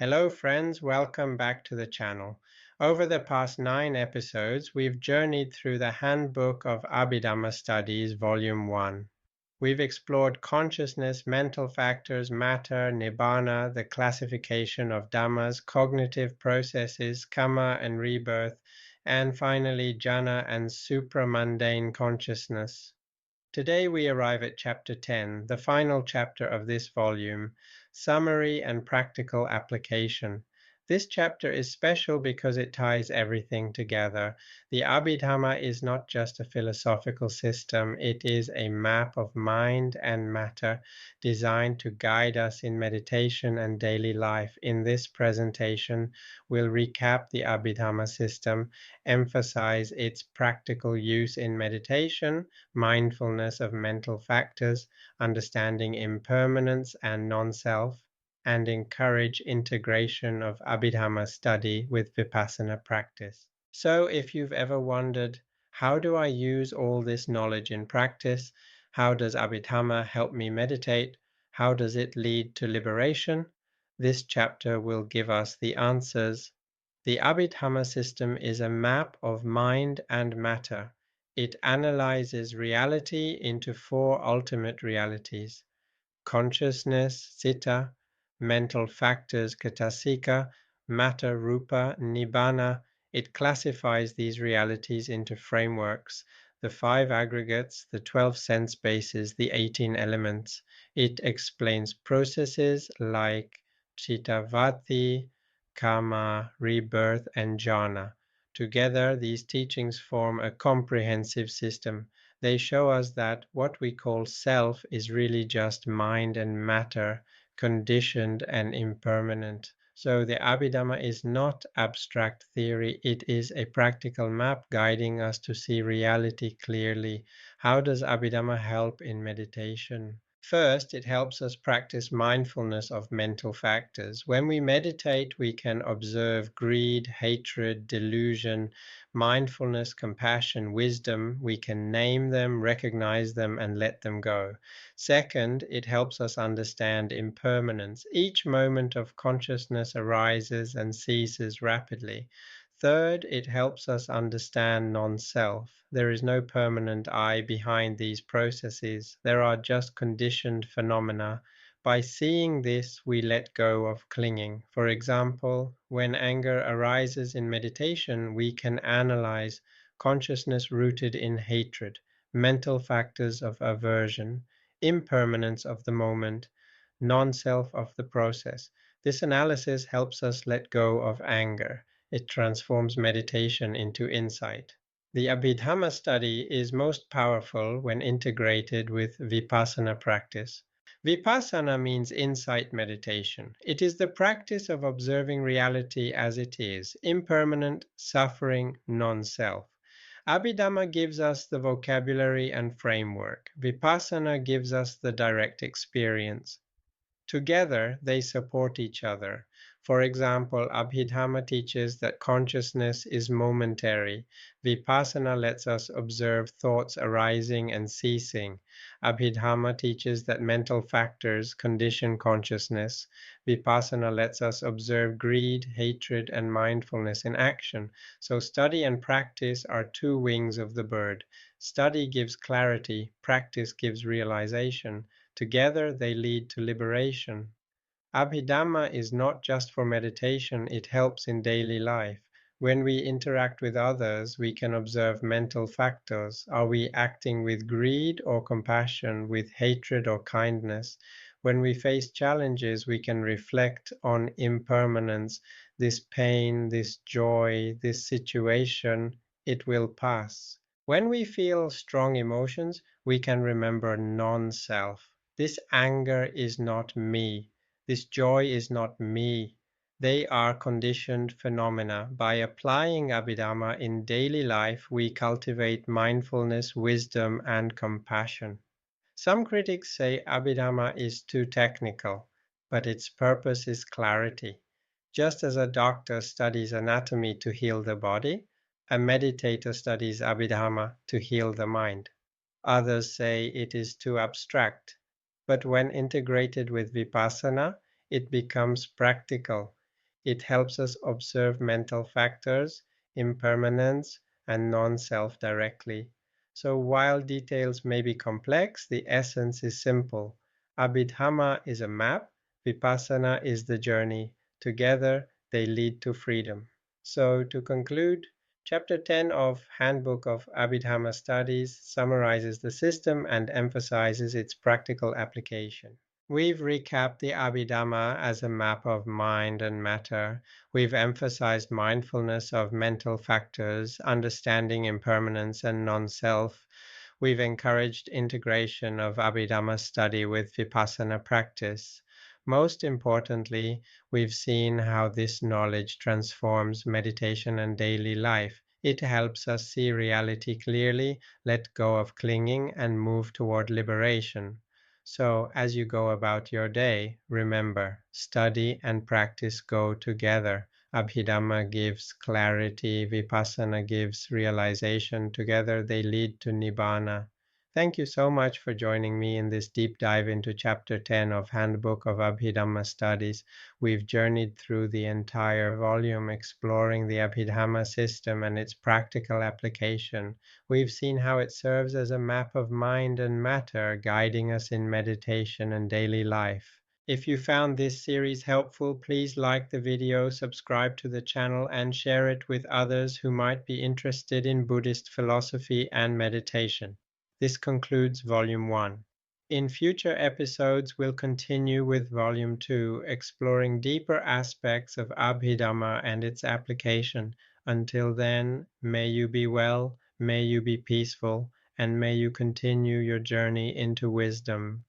Hello friends, welcome back to the channel. Over the past 9 episodes, we've journeyed through the Handbook of Abhidhamma Studies, Volume 1. We've explored consciousness, mental factors, matter, nibbana, the classification of dhammas, cognitive processes, karma and rebirth, and finally jhana and supramundane consciousness. Today we arrive at Chapter 10, the final chapter of this volume, Summary and Practical Application. This chapter is special because it ties everything together. The Abhidhamma is not just a philosophical system, it is a map of mind and matter designed to guide us in meditation and daily life. In this presentation, we'll recap the Abhidhamma system, emphasize its practical use in meditation, mindfulness of mental factors, understanding impermanence and non-self, and encourage integration of Abhidhamma study with Vipassana practice. So if you've ever wondered, how do I use all this knowledge in practice? How does Abhidhamma help me meditate? How does it lead to liberation? This chapter will give us the answers. The Abhidhamma system is a map of mind and matter. It analyzes reality into 4 ultimate realities: consciousness, citta; mental factors, cetasika; matter, rupa; nibbana. It classifies these realities into frameworks: the 5 aggregates, the 12 sense bases, the 18 elements. It explains processes like cittavati, karma, rebirth, and jhana. Together, these teachings form a comprehensive system. They show us that what we call self is really just mind and matter, conditioned and impermanent. So the Abhidhamma is not abstract theory, it is a practical map guiding us to see reality clearly. How does Abhidhamma help in meditation? First, it helps us practice mindfulness of mental factors. When we meditate, we can observe greed, hatred, delusion, mindfulness, compassion, wisdom. We can name them, recognize them, and let them go. Second, it helps us understand impermanence. Each moment of consciousness arises and ceases rapidly. Third, it helps us understand non-self. There is no permanent I behind these processes. There are just conditioned phenomena. By seeing this, we let go of clinging. For example, when anger arises in meditation, we can analyze consciousness rooted in hatred, mental factors of aversion, impermanence of the moment, non-self of the process. This analysis helps us let go of anger. It transforms meditation into insight. The Abhidhamma study is most powerful when integrated with Vipassana practice. Vipassana means insight meditation. It is the practice of observing reality as it is, impermanent, suffering, non-self. Abhidhamma gives us the vocabulary and framework. Vipassana gives us the direct experience. Together, they support each other. For example, Abhidhamma teaches that consciousness is momentary. Vipassana lets us observe thoughts arising and ceasing. Abhidhamma teaches that mental factors condition consciousness. Vipassana lets us observe greed, hatred, and mindfulness in action. So study and practice are 2 wings of the bird. Study gives clarity, practice gives realization. Together they lead to liberation. Abhidhamma is not just for meditation, it helps in daily life. When we interact with others, we can observe mental factors. Are we acting with greed or compassion, with hatred or kindness? When we face challenges, we can reflect on impermanence, this pain, this joy, this situation, it will pass. When we feel strong emotions, we can remember non-self. This anger is not me. This joy is not me. They are conditioned phenomena. By applying Abhidhamma in daily life, we cultivate mindfulness, wisdom, and compassion. Some critics say Abhidhamma is too technical, but its purpose is clarity. Just as a doctor studies anatomy to heal the body, a meditator studies Abhidhamma to heal the mind. Others say it is too abstract, but when integrated with Vipassana, it becomes practical. It helps us observe mental factors, impermanence, and non-self directly. So while details may be complex, the essence is simple. Abhidhamma is a map, Vipassana is the journey. Together, they lead to freedom. So to conclude, Chapter 10 of Handbook of Abhidhamma Studies summarizes the system and emphasizes its practical application. We've recapped the Abhidhamma as a map of mind and matter. We've emphasized mindfulness of mental factors, understanding impermanence and non-self. We've encouraged integration of Abhidhamma study with Vipassana practice. Most importantly, we've seen how this knowledge transforms meditation and daily life. It helps us see reality clearly, let go of clinging, and move toward liberation. So, as you go about your day, remember, study and practice go together. Abhidhamma gives clarity, Vipassana gives realization. Together they lead to Nibbana. Thank you so much for joining me in this deep dive into Chapter 10 of Handbook of Abhidhamma Studies. We've journeyed through the entire volume exploring the Abhidhamma system and its practical application. We've seen how it serves as a map of mind and matter, guiding us in meditation and daily life. If you found this series helpful, please like the video, subscribe to the channel, and share it with others who might be interested in Buddhist philosophy and meditation. This concludes Volume 1. In future episodes, we'll continue with Volume 2, exploring deeper aspects of Abhidhamma and its application. Until then, may you be well, may you be peaceful, and may you continue your journey into wisdom.